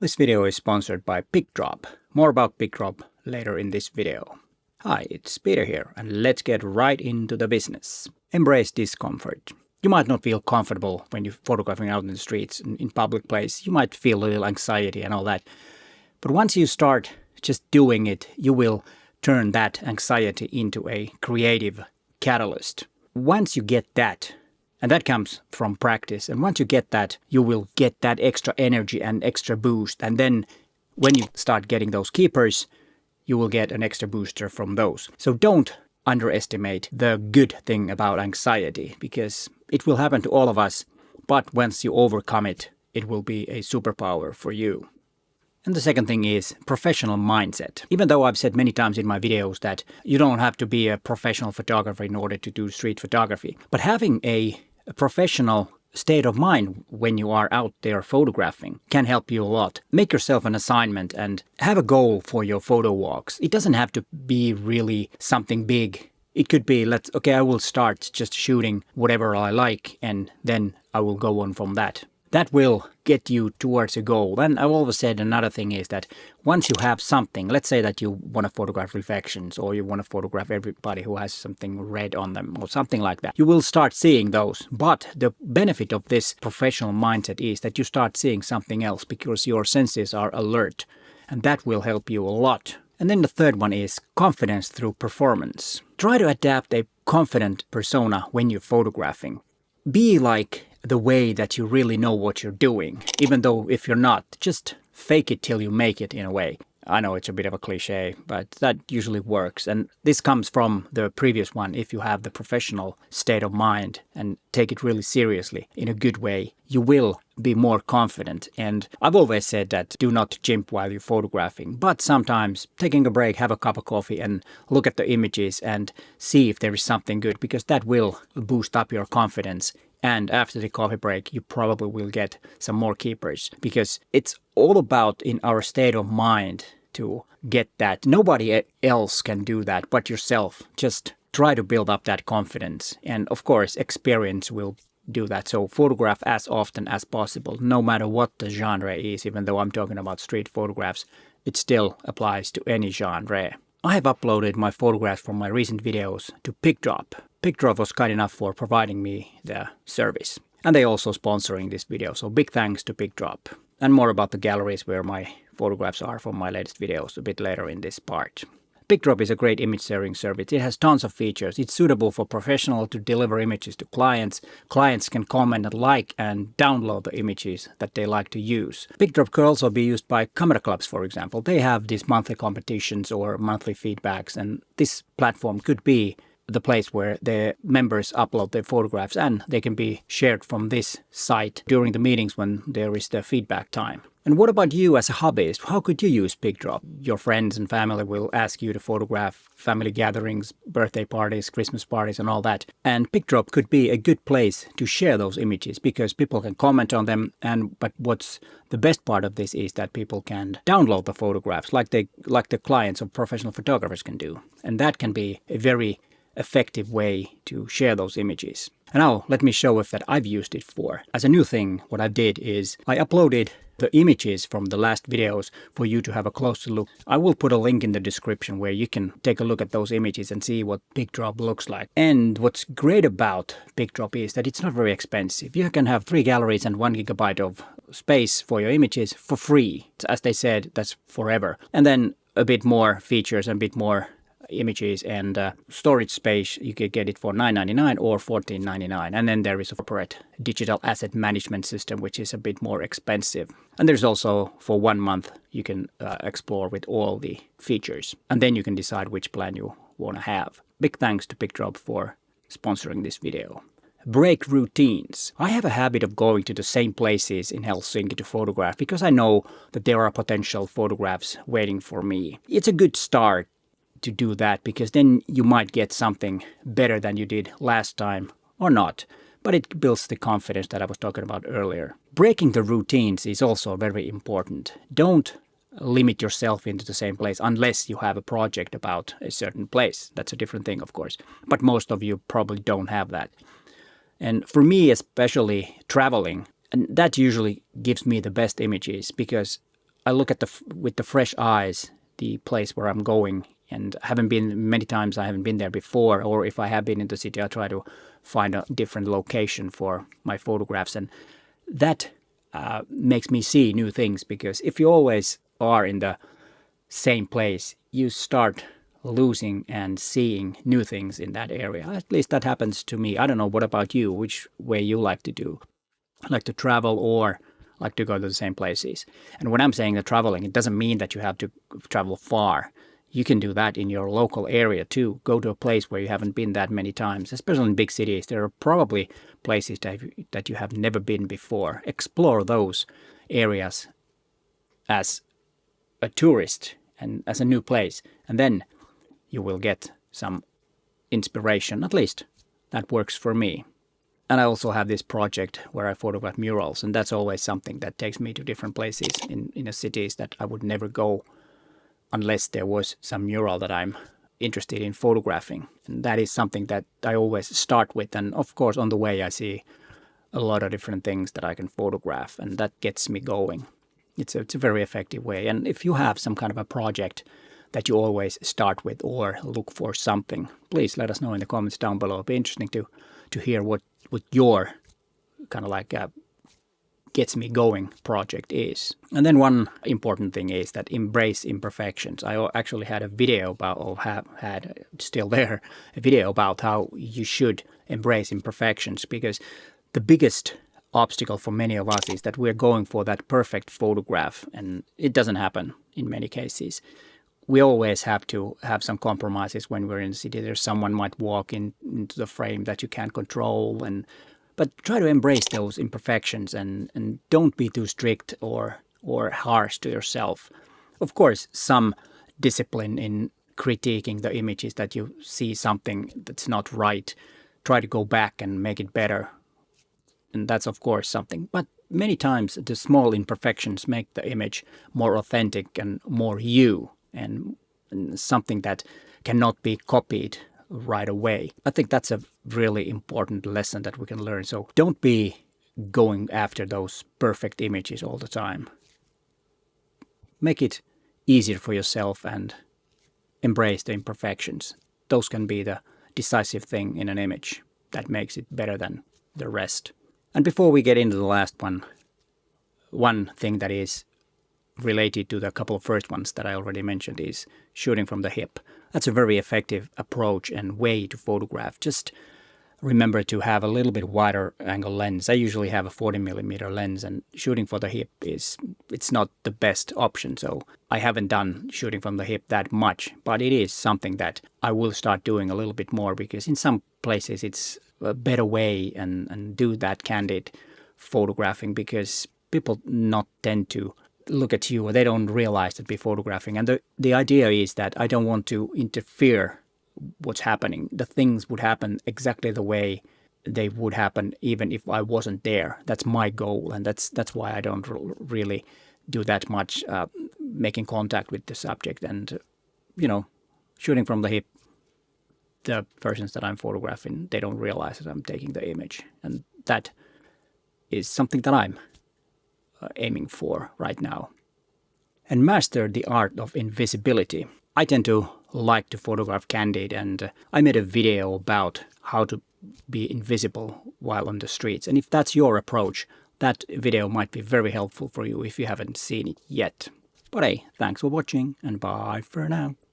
This video is sponsored by Picdrop. More about Picdrop later in this video. Hi, it's Peter here, and let's get right into the business. Embrace discomfort. You might not feel comfortable when you're photographing out in the streets, in public place. You might feel a little anxiety and all that. But once you start just doing it, you will turn that anxiety into a creative catalyst. Once you get that, and that comes from practice. And once you get that, you will get that extra energy and extra boost. And then when you start getting those keepers, you will get an extra booster from those. So don't underestimate the good thing about anxiety, because it will happen to all of us. But once you overcome it, it will be a superpower for you. And the second thing is professional mindset. Even though I've said many times in my videos that you don't have to be a professional photographer in order to do street photography, but having a professional state of mind when you are out there photographing can help you a lot. Make yourself an assignment and have a goal for your photo walks. It doesn't have to be really something big. It could be, I will start just shooting whatever I like, and then I will go on from that. That will get you towards a goal. And I've always said another thing is that once you have something, let's say that you want to photograph reflections, or you want to photograph everybody who has something red on them or something like that, you will start seeing those. But the benefit of this professional mindset is that you start seeing something else because your senses are alert, and that will help you a lot. And then the third one is confidence through performance. Try to adapt a confident persona when you're photographing. Be like the way that you really know what you're doing, even though if you're not, just fake it till you make it in a way. I know it's a bit of a cliche, but that usually works. And this comes from the previous one. If you have the professional state of mind and take it really seriously in a good way, you will be more confident. And I've always said that do not chimp while you're photographing, but sometimes taking a break, have a cup of coffee and look at the images and see if there is something good, because that will boost up your confidence. And after the coffee break, you probably will get some more keepers, because it's all about in our state of mind to get that. Nobody else can do that but yourself. Just try to build up that confidence. And of course, experience will do that. So photograph as often as possible, no matter what the genre is. Even though I'm talking about street photographs, it still applies to any genre. I have uploaded my photographs from my recent videos to Picdrop. Picdrop was kind enough for providing me the service. And they also sponsoring this video, so big thanks to Picdrop. And more about the galleries where my photographs are from my latest videos a bit later in this part. Picdrop is a great image sharing service. It has tons of features. It's suitable for professionals to deliver images to clients. Clients can comment and like and download the images that they like to use. Picdrop could also be used by camera clubs, for example. They have these monthly competitions or monthly feedbacks, and this platform could be the place where the members upload their photographs, and they can be shared from this site during the meetings when there is the feedback time. And what about you as a hobbyist? How could you use Picdrop? Your friends and family will ask you to photograph family gatherings, birthday parties, Christmas parties and all that. And Picdrop could be a good place to share those images because people can comment on them. But what's the best part of this is that people can download the photographs like the clients of professional photographers can do. And that can be a very effective way to share those images. And now let me show if that I've used it for. As a new thing, what I did is I uploaded the images from the last videos for you to have a closer look. I will put a link in the description where you can take a look at those images and see what Picdrop looks like. And what's great about Picdrop is that it's not very expensive. You can have 3 galleries and 1 gigabyte of space for your images for free. As they said, that's forever. And then a bit more features and a bit more images and storage space. You could get it for $9.99 or $14.99. And then there is a corporate digital asset management system, which is a bit more expensive. And there's also for 1 month you can explore with all the features. And then you can decide which plan you want to have. Big thanks to Picdrop for sponsoring this video. Break routines. I have a habit of going to the same places in Helsinki to photograph because I know that there are potential photographs waiting for me. It's a good start to do that, because then you might get something better than you did last time or not. But it builds the confidence that I was talking about earlier. Breaking the routines is also very important. Don't limit yourself into the same place unless you have a project about a certain place. That's a different thing, of course. But most of you probably don't have that. And for me, especially traveling, and that usually gives me the best images because I look at with the fresh eyes the place where I'm going, and haven't been many times. I haven't been there before, or if I have been in the city, I try to find a different location for my photographs, and that makes me see new things. Because if you always are in the same place, you start losing and seeing new things in that area. At least that happens to me. I don't know. What about you? Which way you like to do? Like to travel or like to go to the same places? And when I'm saying the traveling, it doesn't mean that you have to travel far. You can do that in your local area too. Go to a place where you haven't been that many times, especially in big cities. There are probably places that you have never been before. Explore those areas as a tourist and as a new place. And then you will get some inspiration. At least that works for me. And I also have this project where I photograph murals, and that's always something that takes me to different places in the cities that I would never go unless there was some mural that I'm interested in photographing. And that is something that I always start with. And of course, on the way, I see a lot of different things that I can photograph, and that gets me going. It's a very effective way. And if you have some kind of a project that you always start with or look for something, please let us know in the comments down below. It'll be interesting to hear what your kind of like gets me going project is. And then one important thing is that embrace imperfections. I actually had a video about, or had still there, a video about how you should embrace imperfections, because the biggest obstacle for many of us is that we're going for that perfect photograph, and it doesn't happen in many cases. We always have to have some compromises when we're in the city. There's someone might walk into the frame that you can't control, but try to embrace those imperfections and don't be too strict or harsh to yourself. Of course, some discipline in critiquing the images that you see something that's not right. Try to go back and make it better. And that's, of course, something. But many times the small imperfections make the image more authentic and more you, and something that cannot be copied right away. I think that's a really important lesson that we can learn. So don't be going after those perfect images all the time. Make it easier for yourself and embrace the imperfections. Those can be the decisive thing in an image that makes it better than the rest. And before we get into the last one thing that is related to the couple of first ones that I already mentioned is shooting from the hip. That's a very effective approach and way to photograph. Just remember to have a little bit wider angle lens. I usually have a 40mm lens, and shooting for the hip it's not the best option. So I haven't done shooting from the hip that much, but it is something that I will start doing a little bit more, because in some places it's a better way and do that candid photographing, because people not tend to look at you, or they don't realize that they're photographing. And the idea is that I don't want to interfere what's happening. The things would happen exactly the way they would happen even if I wasn't there. That's my goal, and that's why I don't really do that much making contact with the subject. And shooting from the hip, the persons that I'm photographing, they don't realize that I'm taking the image, and that is something that I'm aiming for right now. And master the art of invisibility. I tend to like to photograph candid, and I made a video about how to be invisible while on the streets. And if that's your approach, that video might be very helpful for you if you haven't seen it yet. But hey, thanks for watching, and bye for now.